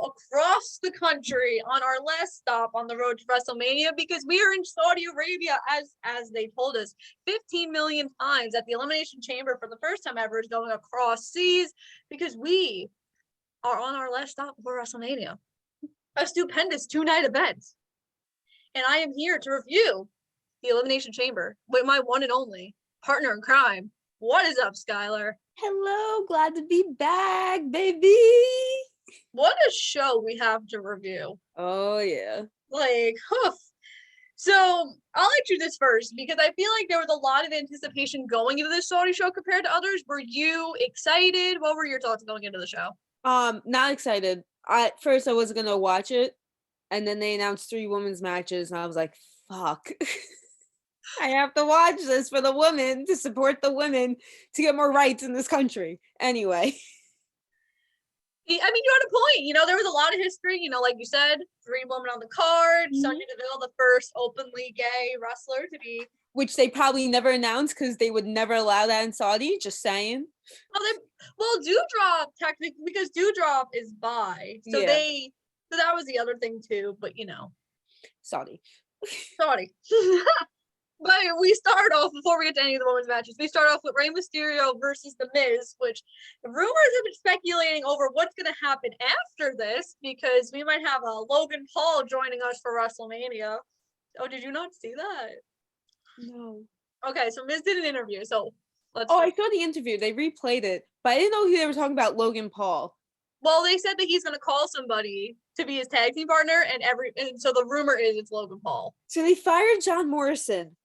across the country on our last stop on the road to WrestleMania because we are in Saudi Arabia, as they told us 15 million times, that the Elimination Chamber for the first time ever is going across seas because we are on our last stop before WrestleMania. A stupendous 2-night event. And I am here to review the Elimination Chamber with my one and only partner in crime. What is up, Skylar? Hello, glad to be back, baby. What a show we have to review. Oh, yeah. Like, So, I'll let you this first because I feel like there was a lot of anticipation going into this Saudi show compared to others. Were you excited? What were your thoughts going into the show? Not excited. At first I wasn't gonna watch it, and then they announced 3 women's matches, and I was like, fuck. I have to watch this for the women, to support the women, to get more rights in this country. Anyway. I mean, you had a point. There was a lot of history. Like you said, 3 women on the card. Mm-hmm. Sonya Deville, the first openly gay wrestler to be. Which they probably never announced because they would never allow that in Saudi. Just saying. Well, Doudrop technically, because Doudrop is bi, so Yeah. So that was the other thing too. But Saudi. But we start off, before we get to any of the women's matches, we start off with Rey Mysterio versus The Miz, which rumors have been speculating over what's going to happen after this, because we might have a Logan Paul joining us for WrestleMania. Oh, did you not see that? No. Okay, so Miz did an interview, so let's... I saw the interview. They replayed it, but I didn't know who they were talking about, Logan Paul. Well, they said that he's going to call somebody to be his tag team partner, and so the rumor is it's Logan Paul. So they fired John Morrison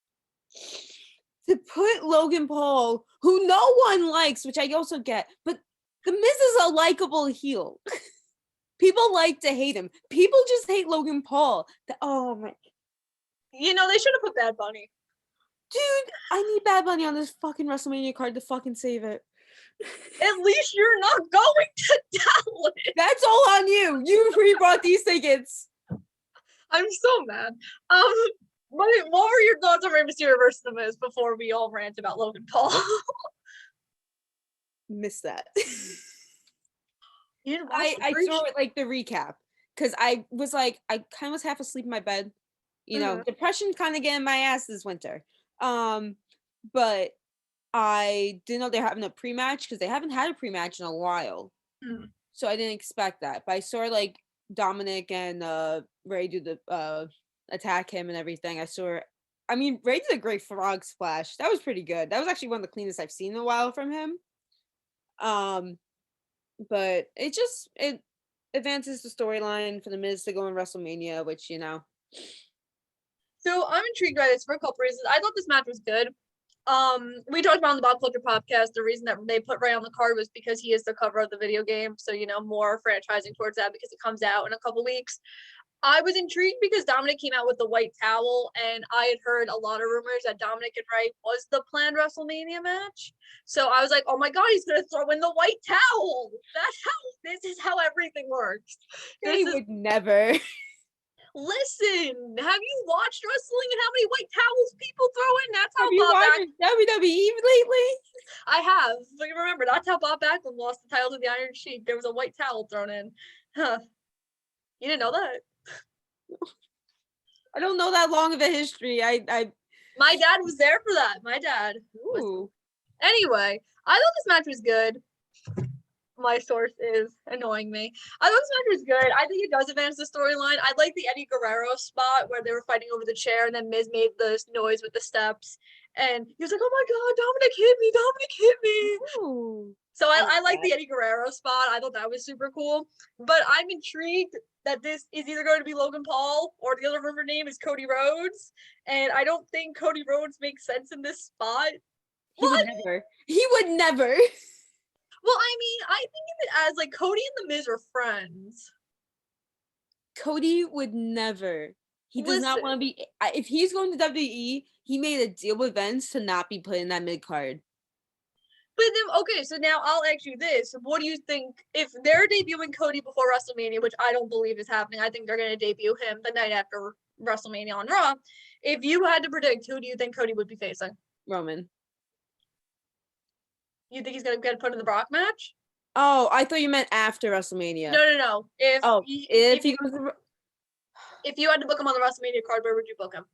to put Logan Paul, who no one likes, which I also get, but The Miz is a likable heel. People like to hate him. People just hate Logan Paul. Oh my. They should have put Bad Bunny. Dude, I need Bad Bunny on this fucking WrestleMania card to fucking save it. At least you're not going to Dallas. That's all on you. You pre-bought these tickets. I'm so mad. What were your thoughts on Rey Mysterio versus The Miz before we all rant about Logan Paul? Missed that. I saw it like the recap because I was like, I kind of was half asleep in my bed. Depression kind of getting my ass this winter. But I didn't know they're having a pre-match because they haven't had a pre-match in a while. So I didn't expect that. But I saw like Dominic and Rey do the attack him and everything. Rey did a great frog splash. That was pretty good. That was actually one of the cleanest I've seen in a while from him. But it advances the storyline for The Miz to go in WrestleMania, which So I'm intrigued by this for a couple reasons. I thought this match was good. We talked about on the Bob Culture podcast, the reason that they put Rey on the card was because he is the cover of the video game. So, more franchising towards that because it comes out in a couple weeks. I was intrigued because Dominic came out with the white towel, and I had heard a lot of rumors that Dominic and Rey was the planned WrestleMania match. So I was like, oh my God, he's going to throw in the white towel. This is how everything works. He would never. Listen, have you watched wrestling and how many white towels people throw in? That's how Have you watched WWE lately? I have. But remember, that's how Bob Backlund lost the title to the Iron Sheik. There was a white towel thrown in. Huh. You didn't know that? I don't know that long of a history. My dad was there for that. My dad. Anyway, I thought this match was good. My source is annoying me. I thought this match was good. I think it does advance the storyline. I like the Eddie Guerrero spot where they were fighting over the chair and then Miz made the noise with the steps. And he was like, oh my God, Dominic hit me. Ooh. So I like the Eddie Guerrero spot. I thought that was super cool. But I'm intrigued that this is either going to be Logan Paul or the other rumor name is Cody Rhodes. And I don't think Cody Rhodes makes sense in this spot. He would never. Well, I think of it as like Cody and The Miz are friends. Cody would never. He does not want to be. If he's going to WWE, he made a deal with Vince to not be put in that mid card. But then, okay, so now I'll ask you this. What do you think, if they're debuting Cody before WrestleMania, which I don't believe is happening, I think they're going to debut him the night after WrestleMania on Raw. If you had to predict, who do you think Cody would be facing? Roman. You think he's going to get put in the Brock match? Oh, I thought you meant after WrestleMania. No. If he goes to, if you had to book him on the WrestleMania card, where would you book him?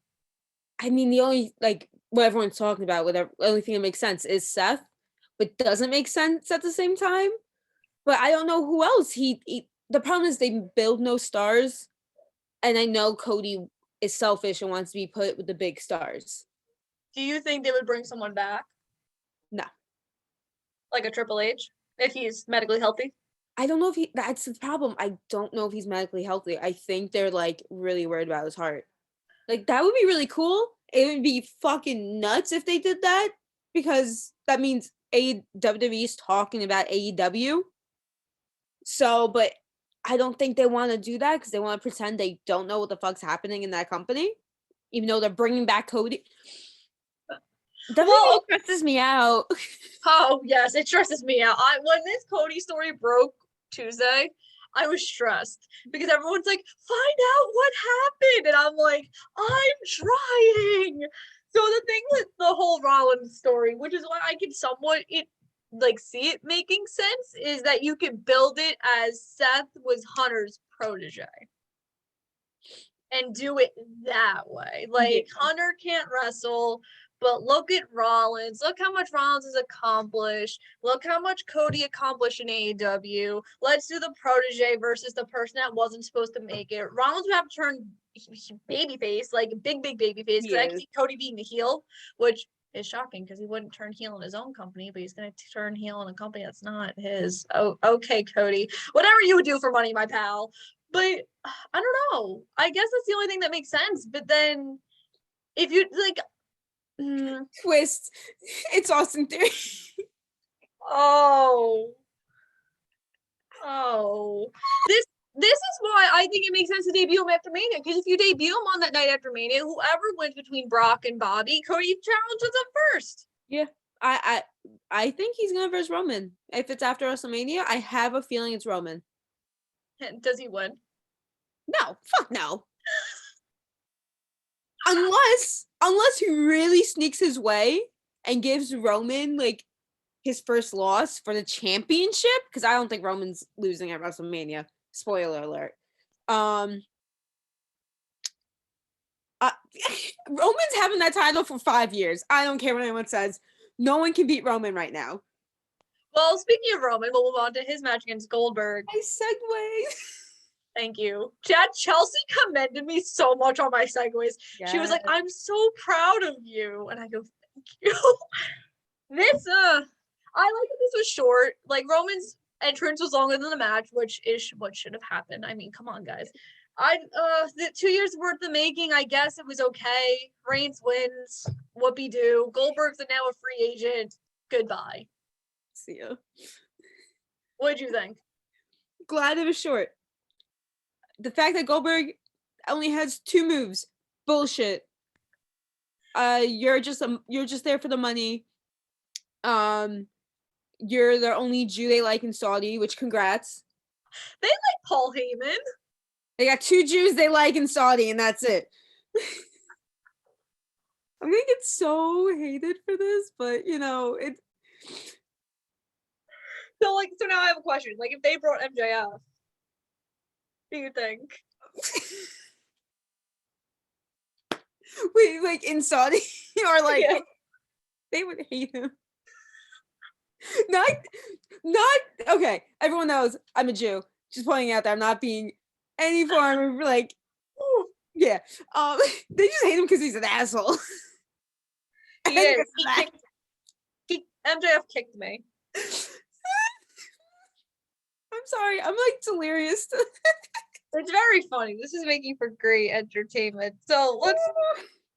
I mean, the only like what everyone's talking about, whatever, the only thing that makes sense is Seth, but doesn't make sense at the same time. But I don't know who else. The problem is they build no stars, and I know Cody is selfish and wants to be put with the big stars. Do you think they would bring someone back? No. Like a Triple H, if he's medically healthy? I don't know if that's the problem. I don't know if he's medically healthy. I think they're like really worried about his heart. Like that would be really cool. It would be fucking nuts if they did that, because that means WWE is talking about AEW. So, but I don't think they want to do that because they want to pretend they don't know what the fuck's happening in that company, even though they're bringing back Cody. WWE stresses me out. Oh yes, it stresses me out. When this Cody story broke Tuesday, I was stressed because everyone's like, find out what happened, and I'm like, I'm trying. So the thing with the whole Rollins story, which is why I can somewhat see it making sense, is that you can build it as Seth was Hunter's protege and do it that way. Like Hunter can't wrestle, but look at Rollins. Look how much Rollins has accomplished. Look how much Cody accomplished in AEW. Let's do the protege versus the person that wasn't supposed to make it. Rollins would have to turn babyface, like big babyface, because I can see Cody being the heel, which is shocking because he wouldn't turn heel in his own company, but he's going to turn heel in a company that's not his. Oh, okay, Cody. Whatever you would do for money, my pal. But I don't know. I guess that's the only thing that makes sense. But then if you twist, it's Austin Theory. Oh. This is why I think it makes sense to debut him after Mania. Because if you debut him on that night after Mania, whoever wins between Brock and Bobby, Cody challenges him first. Yeah. I think he's gonna verse Roman. If it's after WrestleMania, I have a feeling it's Roman. Does he win? No, fuck no. Unless he really sneaks his way and gives Roman like his first loss for the championship, because I don't think Roman's losing at WrestleMania. Spoiler alert. Roman's having that title for 5 years. I don't care what anyone says. No one can beat Roman right now. Well, speaking of Roman, we'll move on to his match against Goldberg. I segue. Thank you. Chelsea commended me so much on my segues. Yes. She was like, I'm so proud of you. And I go, thank you. I like that this was short. Like, Roman's entrance was longer than the match, which is what should have happened. I mean, come on, guys. The 2 years worth of making, I guess it was okay. Reigns wins. Whoopie-doo. Goldberg's now a free agent. Goodbye. See ya. What'd you think? Glad it was short. The fact that Goldberg only has 2 moves, bullshit. You're just there for the money. You're the only Jew they like in Saudi, which congrats. They like Paul Heyman. They got 2 Jews they like in Saudi, and that's it. I'm gonna get so hated for this, but it. So now I have a question. Like, if they brought MJF, what do you think? Wait, like in Saudi, or like they would hate him. Not okay. Everyone knows I'm a Jew. Just pointing out that I'm not being any form of like, yeah. They just hate him because he's an asshole. He is. MJF kicked me. I'm sorry. I'm like delirious. It's very funny. This is making for great entertainment. So let's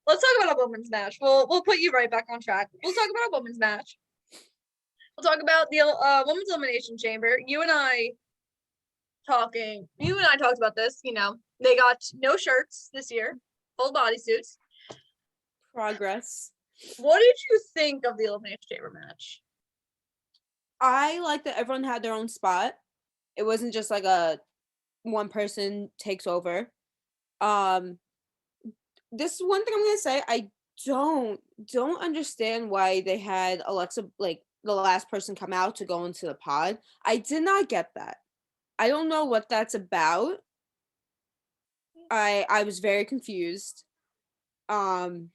talk about a women's match. We'll put you right back on track. We'll talk about a women's match. We'll talk about the women's elimination chamber. You and I talked about this. They got no shirts this year, full bodysuits. Progress. What did you think of the elimination chamber match? I like that everyone had their own spot. It wasn't just like a one person takes over. This is one thing I'm gonna say. I don't understand why they had Alexa like the last person come out to go into the pod. I did not get that. I don't know what that's about. I was very confused. Um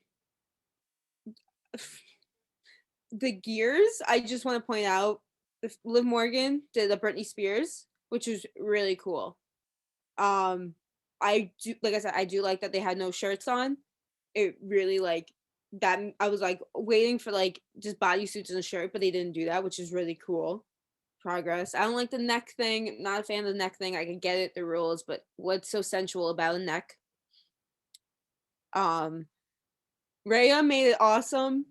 the gears, I just want to point out, Liv Morgan did a Britney Spears, which was really cool. I do, like I said, I do like that they had no shirts on. It really like that. I was like waiting for like just bodysuits and a shirt, but they didn't do that, which is really cool. Progress. I don't like the neck thing. Not a fan of the neck thing. I can get it, the rules, but what's so sensual about a neck? Um, Rhea made it awesome.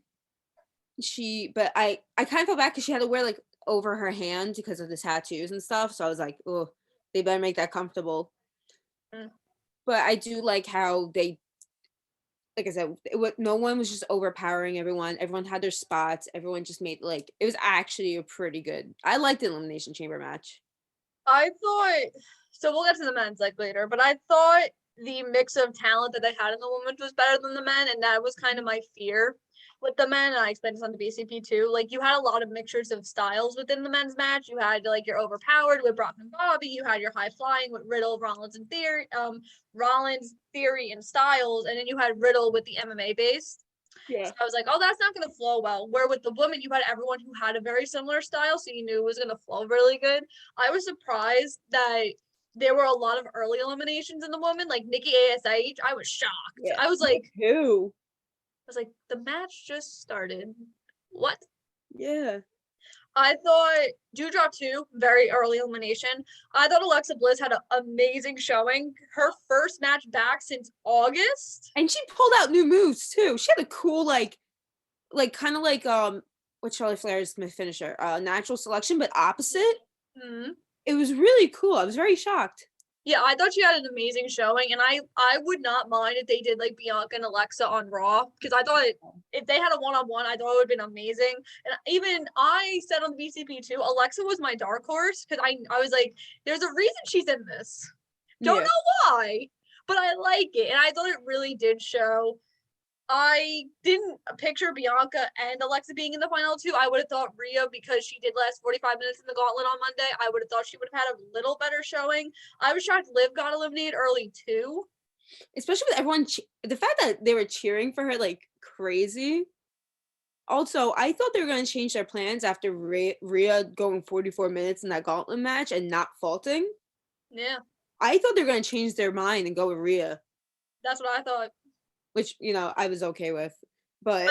But I kind of felt bad because she had to wear like over her hand because of the tattoos and stuff. So I was like, oh, they better make that comfortable. Mm. But I do like how they, like I said, no one was just overpowering everyone. Everyone had their spots. Everyone just made like, it was actually a pretty good. I liked the Elimination Chamber match. I thought, so we'll get to the men's like later, but I thought the mix of talent that they had in the women's was better than the men, and that was kind of my fear with the men. And I explained this on the BCP too. Like, you had a lot of mixtures of styles within the men's match. You had like your overpowered with Brock and Bobby. You had your high flying with Riddle, Rollins, and Rollins, Theory, and Styles, and then you had Riddle with the MMA base. Yeah. So I was like, oh, that's not going to flow well. Where with the women, you had everyone who had a very similar style, so you knew it was going to flow really good. I was surprised that there were a lot of early eliminations in the women, like Nikki ASH. I was shocked. Yeah. I was like, who? I was like, the match just started. What? Yeah. I thought Dewdrop 2, very early elimination. I thought Alexa Bliss had an amazing showing. Her first match back since August. And she pulled out new moves too. She had a cool like kind of like what Charlotte Flair's finisher, natural selection, but opposite. Mm-hmm. It was really cool. I was very shocked. Yeah, I thought she had an amazing showing, and I would not mind if they did like Bianca and Alexa on Raw, because I thought if they had a one-on-one, I thought it would have been amazing. And even I said on the BCP too, Alexa was my dark horse, because I was like, there's a reason she's in this. Don't know why, but I like it, and I thought it really did show. I didn't picture Bianca and Alexa being in the final two. I would have thought Rhea, because she did last 45 minutes in the gauntlet on Monday, I would have thought she would have had a little better showing. I was shocked Liv got eliminated early too. Especially with everyone, the fact that they were cheering for her like crazy. Also, I thought they were going to change their plans after Rhea going 44 minutes in that gauntlet match and not faulting. Yeah. I thought they were going to change their mind and go with Rhea. That's what I thought. Which, I was okay with. But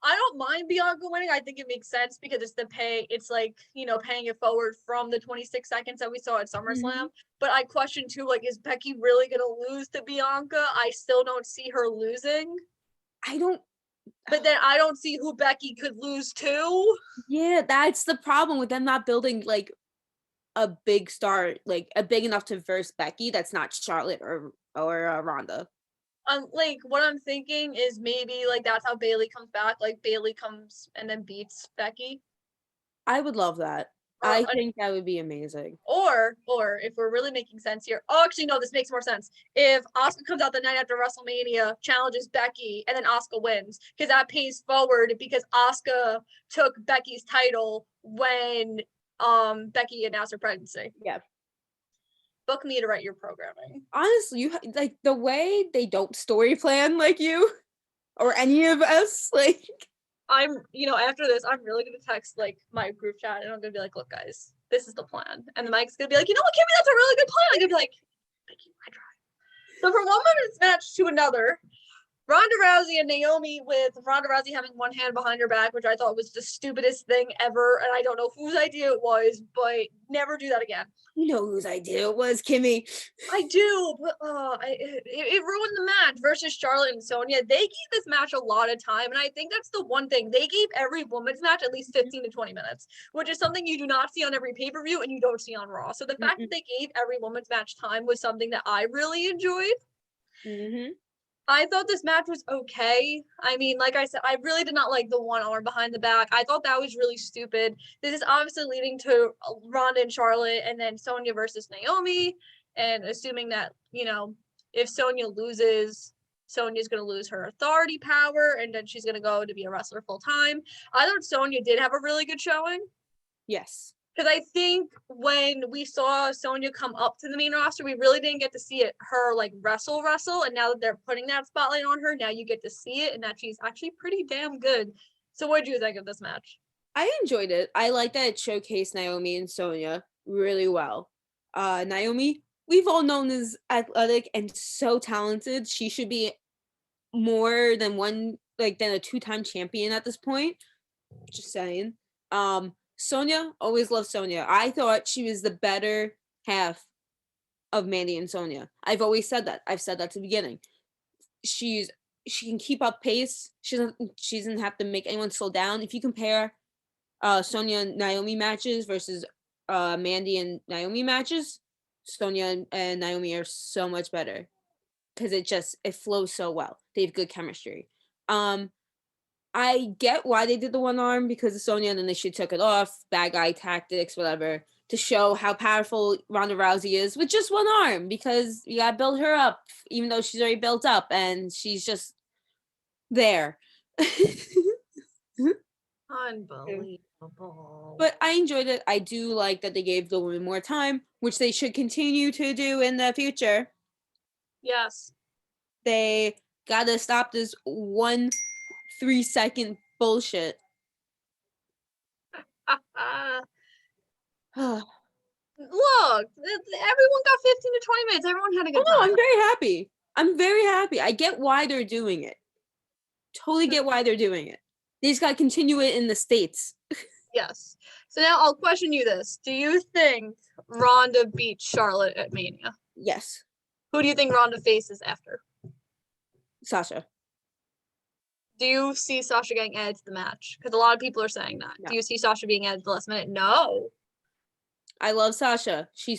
I don't mind Bianca winning. I think it makes sense because it's the pay. It's like, paying it forward from the 26 seconds that we saw at SummerSlam. Mm-hmm. But I question too, like, is Becky really going to lose to Bianca? I still don't see her losing. But then I don't see who Becky could lose to. Yeah, that's the problem with them not building like a big star, like a big enough to verse Becky that's not Charlotte or Ronda. Like, what I'm thinking is maybe like that's how Bayley comes back. Like, Bayley comes and then beats Becky. I would love that. I think that would be amazing. Or if we're really making sense here. Oh, actually, no, this makes more sense. If Asuka comes out the night after WrestleMania, challenges Becky, and then Asuka wins, because that pays forward because Asuka took Becky's title when Becky announced her pregnancy. Yeah. Book me to write your programming. Honestly, you like the way they don't story plan like you or any of us, like. I'm, after this, I'm really going to text, like, my group chat, and I'm going to be like, look, guys, this is the plan. And the Mike's going to be like, you know what, Kimmy, that's a really good plan. I'm going to be like, thank you, I tried. So from one women's match to another, Ronda Rousey and Naomi, with Ronda Rousey having one hand behind her back, which I thought was the stupidest thing ever, and I don't know whose idea it was, but never do that again. You know whose idea it was, Kimmy. I do, but it ruined the match versus Charlotte and Sonya. They gave this match a lot of time, and I think that's the one thing. They gave every women's match at least 15 to 20 minutes, which is something you do not see on every pay-per-view and you don't see on Raw. So the fact that they gave every women's match time was something that I really enjoyed. Mm-hmm. I thought this match was okay. I mean, like I said, I really did not like the one arm behind the back. I thought that was really stupid. This is obviously leading to Ronda and Charlotte, and then Sonya versus Naomi. And assuming that, if Sonya loses, Sonya's going to lose her authority power, and then she's going to go to be a wrestler full time. I thought Sonya did have a really good showing. Yes. Because I think when we saw Sonya come up to the main roster, we really didn't get to see her like wrestle. And now that they're putting that spotlight on her, now you get to see it, and that she's actually pretty damn good. So what did you think of this match? I enjoyed it. I like that it showcased Naomi and Sonya really well. Naomi, we've all known as athletic and so talented. She should be more than than a 2-time champion at this point. Just saying. Sonya, always loved Sonya. I thought she was the better half of Mandy and Sonya. I've always said that. I've said that to the beginning. She can keep up pace. She doesn't have to make anyone slow down. If you compare Sonya and Naomi matches versus Mandy and Naomi matches, Sonya and Naomi are so much better because it flows so well. They have good chemistry. I get why they did the one arm because of Sonya, and then she took it off, bad guy tactics, whatever, to show how powerful Ronda Rousey is with just one arm, because you gotta build her up, even though she's already built up and she's just there. Unbelievable. But I enjoyed it. I do like that they gave the women more time, which they should continue to do in the future. Yes. They gotta stop this 1 3-second bullshit. Look, everyone got 15 to 20 minutes. Everyone had a good time. No, I'm very happy. I'm very happy. I get why they're doing it. Totally get why they're doing it. They just gotta continue it in the States. Yes. So now I'll question you this. Do you think Ronda beats Charlotte at Mania? Yes. Who do you think Ronda faces after? Sasha. Do you see Sasha getting added to the match? Because a lot of people are saying that. No. Do you see Sasha being added at the last minute? No. I love Sasha. She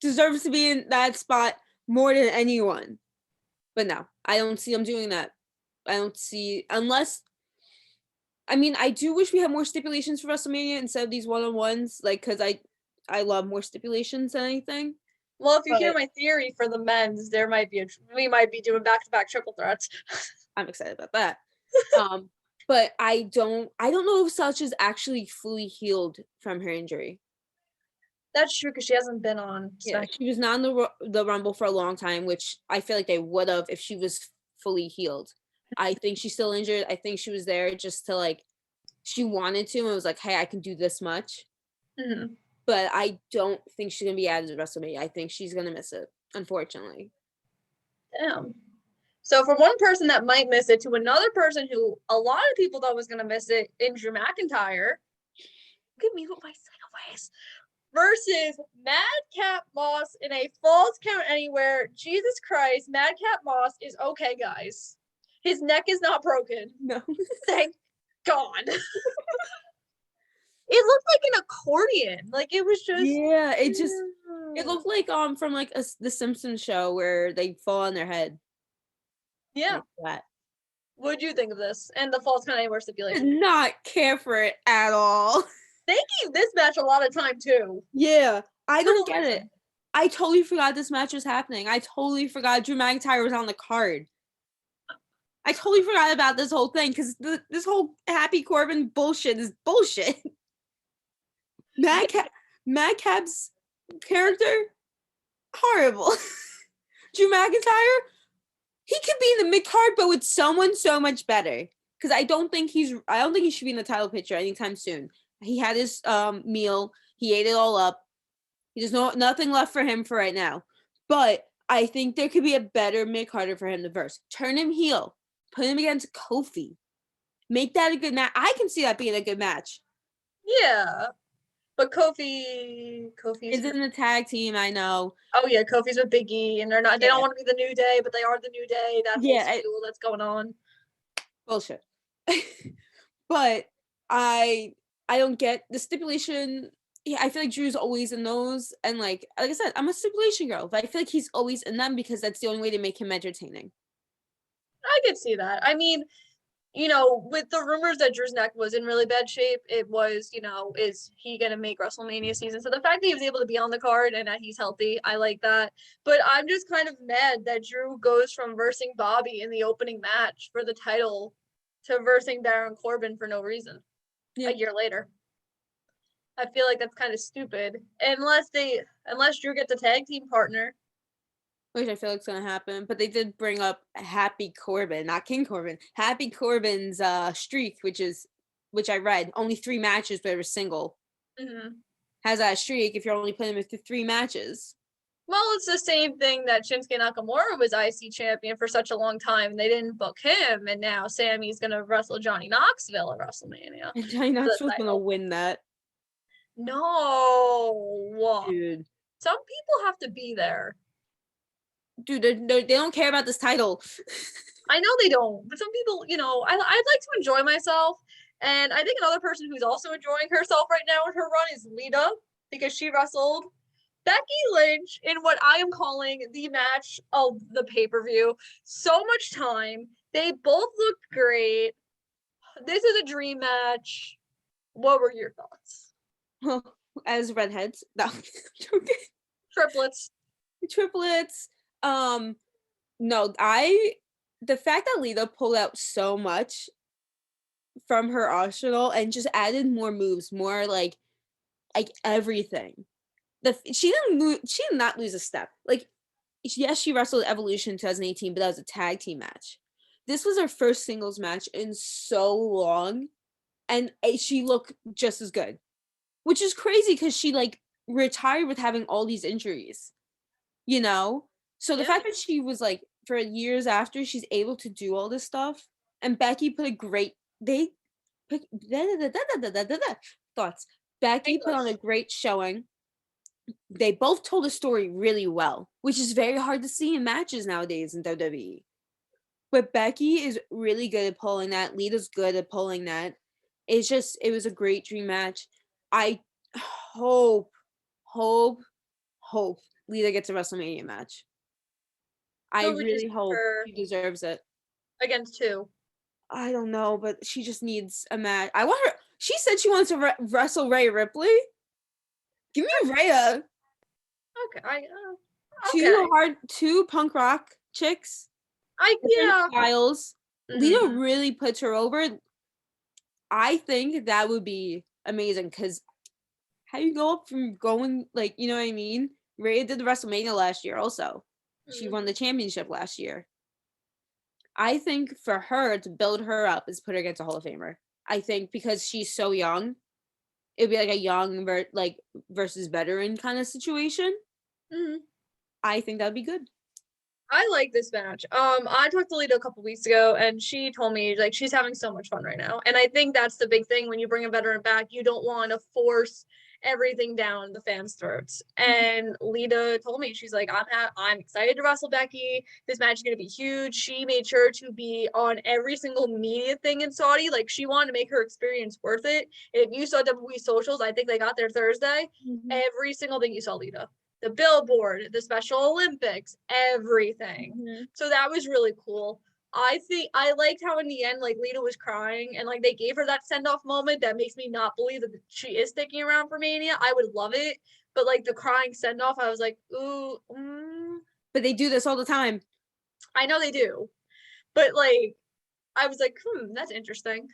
deserves to be in that spot more than anyone. But no, I don't see them doing that. I don't see, unless, I mean, I do wish we had more stipulations for WrestleMania instead of these one-on-ones, like, because I love more stipulations than anything. Well, if you hear my theory for the men's, we might be doing back-to-back triple threats. I'm excited about that. But I don't know if Sasha's actually fully healed from her injury. That's true, because she hasn't been on. Yeah, she was not in the Rumble for a long time, which I feel like they would have if she was fully healed. I think she's still injured. I think she was there just to, like, she wanted to, and it was like, hey, I can do this much. Mm-hmm. But I don't think she's gonna be added to WrestleMania. I think she's gonna miss it, unfortunately. Damn. So from one person that might miss it to another person who a lot of people thought was gonna miss it, in Drew McIntyre. Look at me with my sideways. Versus Madcap Moss in a Falls Count Anywhere. Jesus Christ, Madcap Moss is okay, guys. His neck is not broken. No. Thank God. It looked like an accordion. Like, it was just... Yeah, it looked like from like the Simpsons show where they fall on their head. Yeah. Like that. What do you think of this? And the Falls Count Anywhere stipulation? Did not care for it at all. They gave this match a lot of time too. Yeah, I don't get it. I totally forgot this match was happening. I totally forgot Drew McIntyre was on the card. I totally forgot about this whole thing because this whole Happy Corbin bullshit is bullshit. Madcap's character, horrible. Drew McIntyre, he could be in the mid card, but with someone so much better. Because I don't think he should be in the title picture anytime soon. He had his meal. He ate it all up. There's nothing left for him for right now. But I think there could be a better mid-carder for him to verse. Turn him heel. Put him against Kofi. Make that a good match. I can see that being a good match. Yeah. But Kofi's is in the tag team, I know. Oh yeah, Kofi's with Big E, and they don't want to be the New Day, but they are the New Day. That's whole that's going on. Bullshit. But I don't get the stipulation. I feel like Drew's always in those, and like I said, I'm a stipulation girl, but I feel like he's always in them because that's the only way to make him entertaining. I could see that. I mean, you know, with the rumors that Drew's neck was in really bad shape, it was, you know, is he going to make WrestleMania season? So the fact that he was able to be on the card and that he's healthy, I like that. But I'm just kind of mad that Drew goes from versing Bobby in the opening match for the title to versing Baron Corbin for no reason a year later. I feel like that's kind of stupid. Unless Drew gets a tag team partner. Which I feel like it's gonna happen, but they did bring up Happy Corbin, not King Corbin. Happy Corbin's streak, which I read, only 3 matches, but it was single. Mm-hmm. Has that streak if you're only playing with 3 matches. Well, it's the same thing that Shinsuke Nakamura was IC champion for such a long time. They didn't book him, and now Sammy's gonna wrestle Johnny Knoxville at WrestleMania. And Johnny Knoxville's gonna win that. No, dude. Some people have to be there. Dude, they don't care about this title. I know they don't, but some people, you know, I'd like to enjoy myself. And I think another person who's also enjoying herself right now in her run is Lita, because she wrestled Becky Lynch in what I am calling the match of the pay-per-view. So much time. They both looked great. This is a dream match. What were your thoughts? As redheads. No. Triplets. No, the fact that Lita pulled out so much from her arsenal and just added more moves, more like everything. She did not lose a step. Like, yes, she wrestled Evolution 2018, but that was a tag team match. This was her first singles match in so long, and she looked just as good, which is crazy because she like retired with having all these injuries, you know. So the fact that she was like for years after she's able to do all this stuff, and Becky put a great thoughts. Becky put on a great showing. They both told the story really well, which is very hard to see in matches nowadays in WWE. But Becky is really good at pulling that. Lita's good at pulling that. It was a great dream match. I hope Lita gets a WrestleMania match. I really hope she deserves it. Against who? I don't know, but she just needs a match. I want her. She said she wants to wrestle Rhea Ripley. Give me Rhea. Okay. Two punk rock chicks. Styles. Mm-hmm. Lita really puts her over. I think that would be amazing because how you go up from going, like, you know what I mean? Rhea did the WrestleMania last year also. She won the championship last year. I think for her to build her up is put her against a Hall of Famer. I think because she's so young, it'd be like a young versus veteran kind of situation. Mm-hmm. I think that'd be good. I like this match. I talked to Lita a couple weeks ago, and she told me like she's having so much fun right now. And I think that's the big thing when you bring a veteran back. You don't want to force everything down the fans' throats. And Lita told me, she's like, I'm excited to wrestle Becky. This match is gonna be huge. She made sure to be on every single media thing in Saudi. Like, she wanted to make her experience worth it. If you saw WWE socials, I think they got there Thursday. Mm-hmm. Every single thing you saw Lita. The billboard, the Special Olympics, everything. Mm-hmm. So that was really cool. I think I liked how in the end, like, Lita was crying and like they gave her that send-off moment that makes me not believe that she is sticking around for Mania. I would love it, but like the crying send-off, I was like, ooh. But they do this all the time. I know they do, but like, I was like, that's interesting.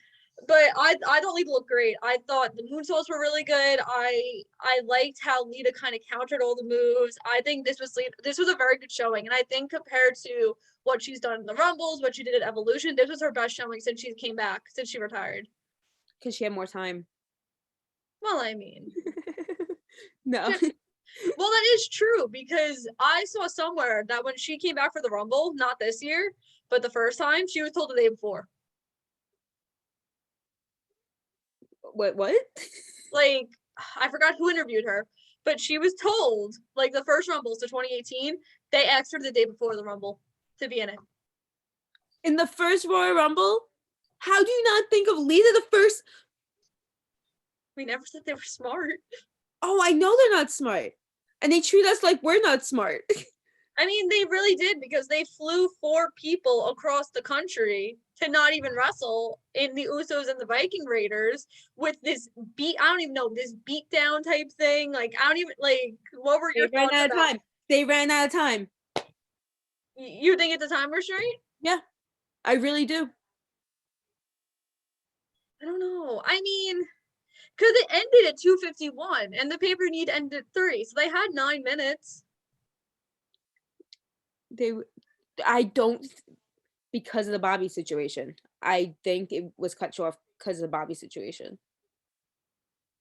But I thought Lita looked great. I thought the moonsaults were really good. I liked how Lita kind of countered all the moves. I think this was a very good showing. And I think compared to what she's done in the Rumbles, what she did at Evolution, this was her best showing since she came back, since she retired. Because she had more time. Well, I mean. No. Well, that is true, because I saw somewhere that when she came back for the Rumble, not this year, but the first time, she was told the day before. What? Like, I forgot who interviewed her, but she was told, like, the first Rumbles to 2018, they asked her the day before the Rumble to be in it. In the first Royal Rumble? How do you not think of Lita the first? We never said they were smart. Oh, I know they're not smart. And they treat us like we're not smart. I mean, they really did, because they flew 4 people across the country to not even wrestle in the Usos and the Viking Raiders with this I don't even know, this beatdown type thing. Like, I don't even, like, what were your thoughts about? Time. They ran out of time. You think it's a time restraint? Yeah, I really do. I don't know. I mean, because it ended at 2:51 and the paper need ended at 3, so they had 9 minutes. I don't, because of the Bobby situation. I think it was cut short because of the Bobby situation.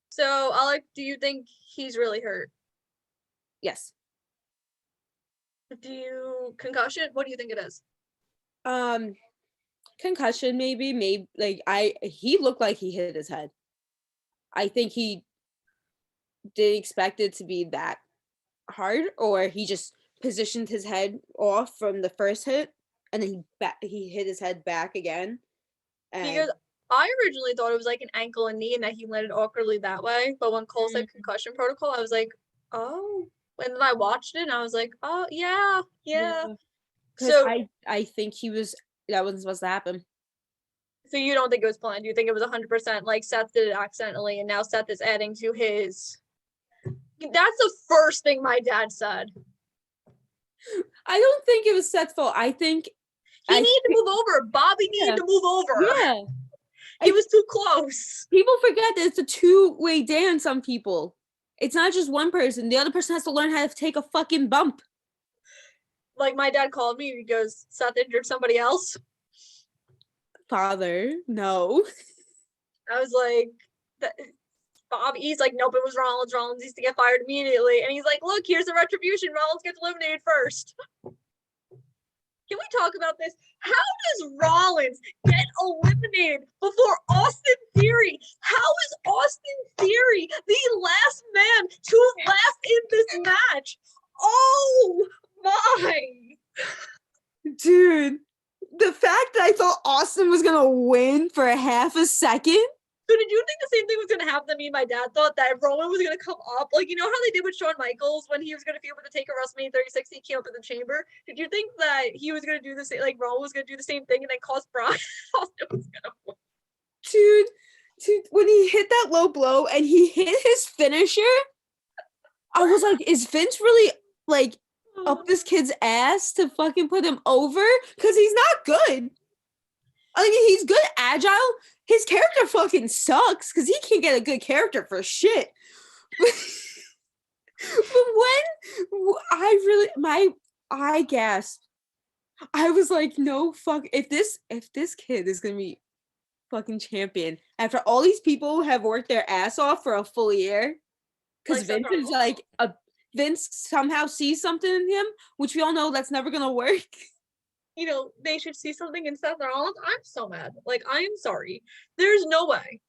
So, Alec, do you think he's really hurt? Yes. Concussion? What do you think it is? Concussion, maybe like he looked like he hit his head. I think he didn't expect it to be that hard, or he just positioned his head off from the first hit, and then he hit his head back again. Because I originally thought it was like an ankle and knee, and that he landed awkwardly that way. But when Cole said concussion protocol, I was like, oh. And then I watched it, and I was like, oh yeah. So I think that wasn't supposed to happen. So you don't think it was planned? You think it was 100% like Seth did it accidentally, and now Seth is adding to his. That's the first thing my dad said. I don't think it was Seth's fault. I think he needed to move over. Bobby needed to move over. Yeah. He was too close. People forget that it's a two-way dance on people. It's not just one person. The other person has to learn how to take a fucking bump. Like, my dad called me, he goes, Seth injured somebody else. Father, no. I was like, Bobby, he's like, nope, it was Rollins. Rollins needs to get fired immediately. And he's like, look, here's the retribution. Rollins gets eliminated first. Can we talk about this? How does Rollins get eliminated before Austin Theory? How is Austin Theory the last man to last in this match? Oh my. Dude, the fact that I thought Austin was going to win for a half a second. So did you think the same thing was going to happen to me? My dad thought that Roman was going to come up. Like, you know how they did with Shawn Michaels when he was going to feud with the Taker WrestleMania 36, he came up in the chamber? Did you think that he was going to do the same, like Roman was going to do the same thing and then cost Brian? Austin was going to win. Dude, when he hit that low blow and he hit his finisher, I was like, is Vince really, like, up this kid's ass to fucking put him over? Because he's not good. I mean, he's good agile. His character fucking sucks because he can't get a good character for shit. But when I gasped. I was like, no fuck. If this kid is gonna be fucking champion after all these people have worked their ass off for a full year, because Vince is like Vince somehow sees something in him, which we all know that's never gonna work. You know, they should see something in Seth Rollins. I'm so mad. Like, I'm sorry. There's no way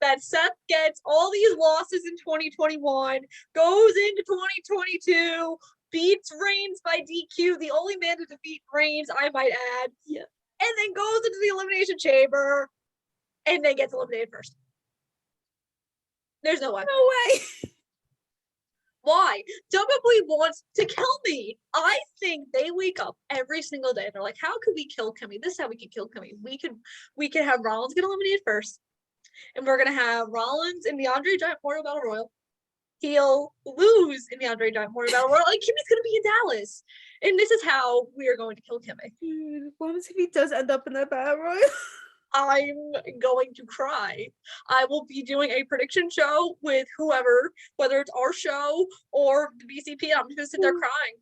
that Seth gets all these losses in 2021, goes into 2022, beats Reigns by DQ, the only man to defeat Reigns, I might add. Yeah. And then goes into the Elimination Chamber and then gets eliminated first. There's no way. No way. Why? WWE wants to kill me. I think they wake up every single day. They're like, how could we kill Kimmy? This is how we could kill Kimmy. We could have Rollins get eliminated first. And we're going to have Rollins in the Andre Giant Memorial Battle Royal. He'll lose in the Andre Giant Memorial Battle Royal. Like, Kimmy's going to be in Dallas. And this is how we are going to kill Kimmy. Dude, what if he does end up in that Battle Royal? I'm going to cry. I will be doing a prediction show with whoever, whether it's our show or the BCP. I'm just going to sit there crying.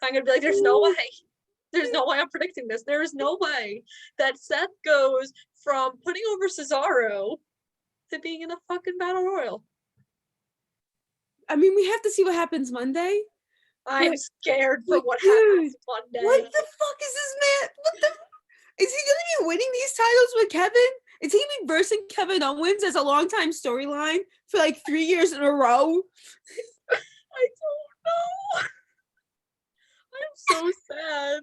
I'm going to be like, there's no way. There's no way I'm predicting this. There is no way that Seth goes from putting over Cesaro to being in a fucking Battle Royal. I mean, we have to see what happens Monday. I'm scared for what happens Monday. What the fuck is this man? Is he going to be winning these titles with Kevin? Is he going to be versing Kevin Owens as a long-time storyline for like 3 years in a row? I don't know. I'm so sad.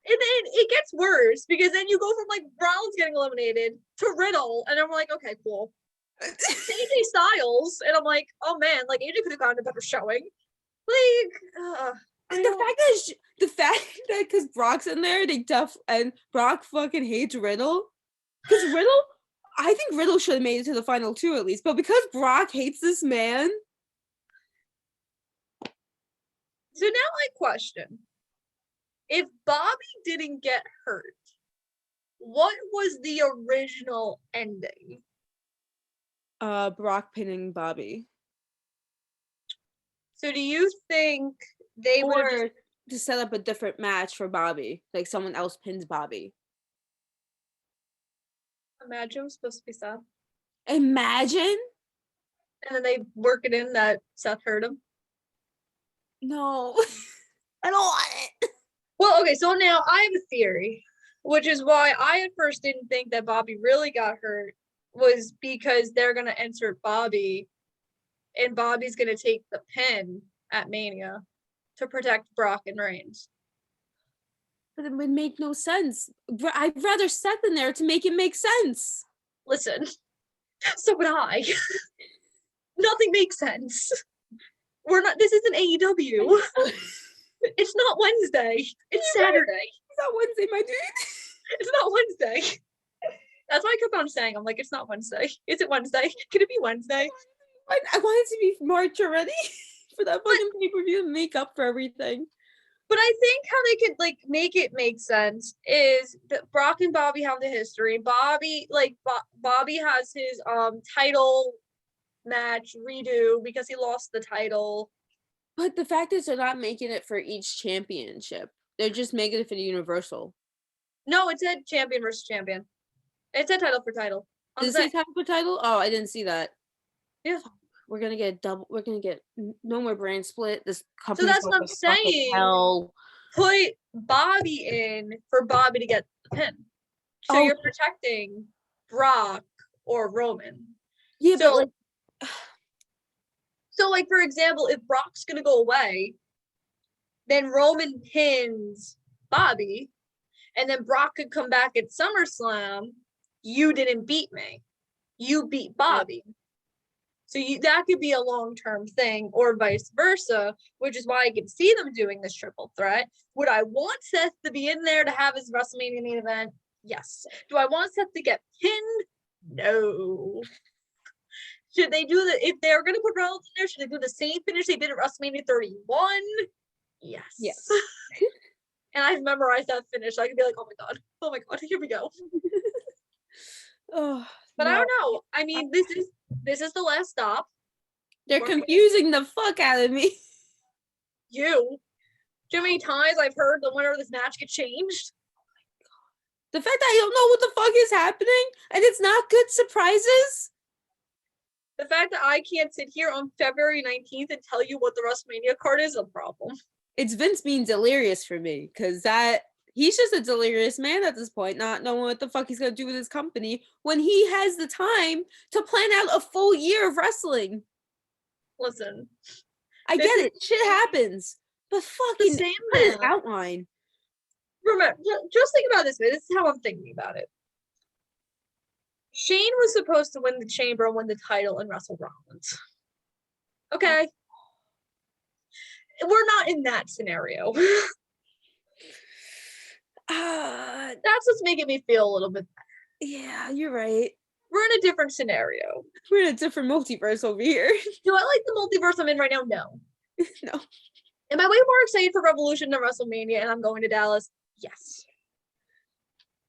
And then it gets worse because then you go from like Rollins getting eliminated to Riddle, and I'm like, okay, cool. AJ Styles, and I'm like, oh man, like AJ could have gotten a better showing. Like, And the fact that because Brock's in there, and Brock fucking hates Riddle. Because I think Riddle should have made it to the final 2 at least, but because Brock hates this man. So now I question, if Bobby didn't get hurt, what was the original ending? Brock pinning Bobby. So do you think they would have Or to set up a different match for Bobby, like someone else pins Bobby? Imagine it was supposed to be Seth. Imagine? And then they work it in that Seth hurt him. No. I don't want it. Well, okay, so now I have a theory, which is why I at first didn't think that Bobby really got hurt, was because they're going to insert Bobby, and Bobby's going to take the pin at Mania to protect Brock and Reigns. But it would make no sense. I'd rather Seth in there to make it make sense. Listen, so would I. Nothing makes sense. This isn't AEW. It's not Wednesday. It's Saturday. It's not Wednesday, my dude. It's not Wednesday. That's why I kept on saying, I'm like, it's not Wednesday. Is it Wednesday? Can it be Wednesday? I want it to be March already for that fucking pay-per-view to make up for everything. But I think how they could like make it make sense is that Brock and Bobby have the history. Bobby has his title match redo because he lost the title. But the fact is they're not making it for each championship. They're just making it for the Universal. No, it said champion versus champion. It said title for title. Did it say title for title? Oh, I didn't see that. Yeah. We're gonna get no more brand split. This company. So that's what I'm saying. Put Bobby in for Bobby to get the pin. So you're protecting Brock or Roman. Yeah, but so for example, if Brock's gonna go away, then Roman pins Bobby, and then Brock could come back at SummerSlam. You didn't beat me. You beat Bobby. So that could be a long-term thing, or vice versa, which is why I can see them doing this triple threat. Would I want Seth to be in there to have his WrestleMania main event? Yes. Do I want Seth to get pinned? No. Should they do if they're going to put Rollins in there, should they do the same finish they did at WrestleMania 31? Yes. Yes. And I've memorized that finish. I can be like, oh my god, here we go. But no. I don't know. I mean, this is the last stop. They're confusing the fuck out of me. You. Too many times I've heard the winner of this match get changed. The fact that I don't know what the fuck is happening and it's not good surprises. The fact that I can't sit here on February 19th and tell you what the WrestleMania card is a problem. It's Vince being delirious for me, because he's just a delirious man at this point, not knowing what the fuck he's going to do with his company when he has the time to plan out a full year of wrestling. Listen. I get it. Shit happens. But fucking put an outline. Remember, just think about this way. This is how I'm thinking about it. Shane was supposed to win the Chamber and win the title and wrestle Rollins. Okay? We're not in that scenario. That's what's making me feel a little bit better. Yeah, you're right. We're in a different scenario. We're in a different multiverse over here. Do I like the multiverse I'm in right now? No. No. Am I way more excited for Revolution than WrestleMania and I'm going to Dallas? Yes.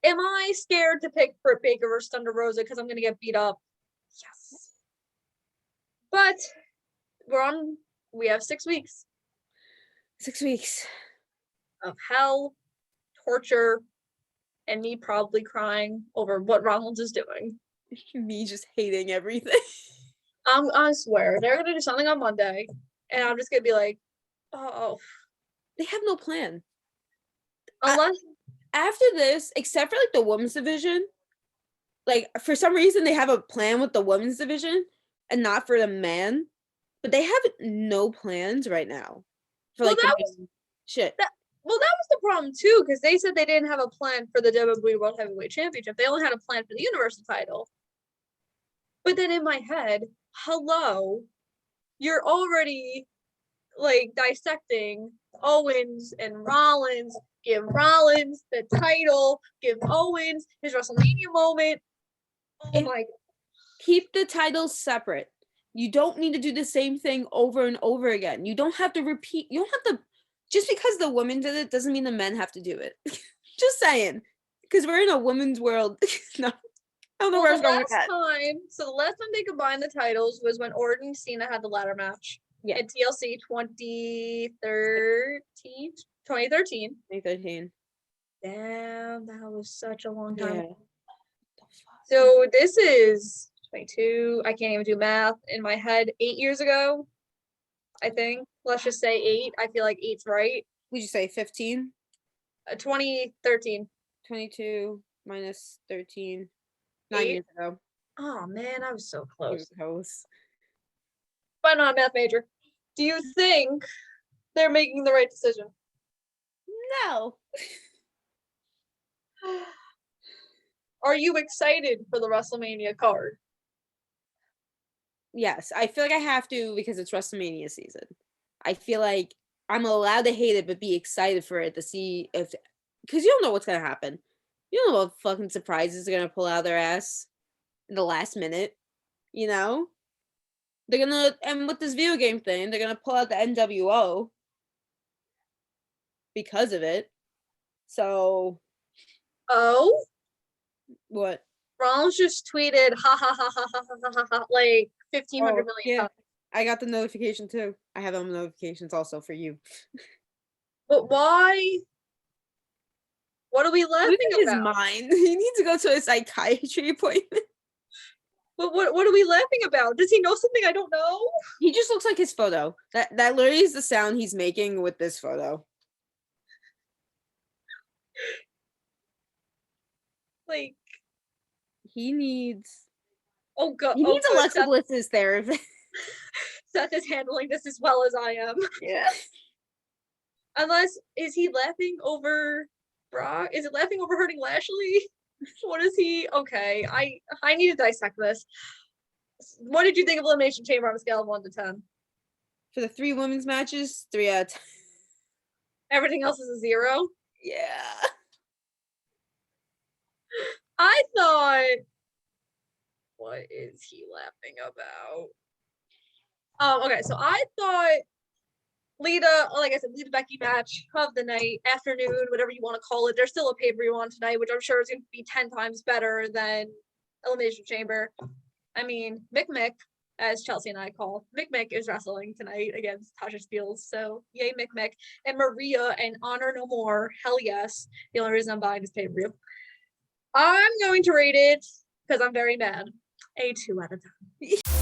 Am I scared to pick Britt Baker versus Thunder Rosa because I'm going to get beat up? Yes. But we have 6 weeks. 6 weeks. Of hell, torture, and me probably crying over what Rollins is doing. Me just hating everything. I swear, they're going to do something on Monday, and I'm just going to be like, oh. They have no plan. Unless... After this, except for, the women's division, for some reason, they have a plan with the women's division, and not for the men. But they have no plans right now. For, shit. That was the problem, too, because they said they didn't have a plan for the WWE World Heavyweight Championship. They only had a plan for the Universal title. But then in my head, hello, you're already, dissecting Owens and Rollins. Give Rollins the title. Give Owens his WrestleMania moment. Oh my God. Keep the titles separate. You don't need to do the same thing over and over again. You don't have to repeat. You don't have to. Just because the women did it doesn't mean the men have to do it. Just saying. Because we're in a women's world. No, I don't know where I was going with that. So the last time they combined the titles was when Orton and Cena had the ladder match. Yeah. At TLC 2013. 2013. Damn, that was such a long time. Yeah. So this is 22. I can't even do math in my head. 8 years ago, I think. Let's just say 8. I feel like 8's right. Would you say 15? 2013. 22 minus 13. 9 years ago. Oh man, I was so close. Close. But not a math major. Do you think they're making the right decision? No. Are you excited for the WrestleMania card? Yes, I feel like I have to because it's WrestleMania season. I feel like I'm allowed to hate it, but be excited for it to see if, because you don't know what's gonna happen. You don't know what fucking surprises they're gonna pull out of their ass in the last minute. You know, they're gonna, and with this video game thing, they're gonna pull out the NWO because of it. So, what? Rollins just tweeted ha ha ha ha ha ha ha ha like 1,500 million times. I got the notification too. I have them notifications also for you. But why? What are we laughing about? His mind. He needs to go to a psychiatry appointment. But what are we laughing about? Does he know something I don't know? He just looks like his photo. That literally is the sound he's making with this photo. Like, he needs. Oh God! He needs Alexa Bliss's therapist. Seth is handling this as well as I am. Yeah. Unless, is he laughing over Brock? Is it laughing over hurting Lashley? What is he? Okay, I need to dissect this. What did you think of Elimination Chamber on a scale of 1 to 10? For the 3 women's matches, 3 out of 10. Everything else is a 0? Yeah. I thought, what is he laughing about? Okay, so I thought Lita, like I said, Lita Becky match of the night, afternoon, whatever you want to call it. There's still a pay-per-view on tonight, which I'm sure is going to be 10 times better than Elimination Chamber. I mean, Mick, as Chelsea and I call, Mick is wrestling tonight against Tasha Steelz. So yay, Mick. And Maria and Honor No More. Hell yes. The only reason I'm buying this pay-per-view. I'm going to rate it, because I'm very mad, a 2 out of 10.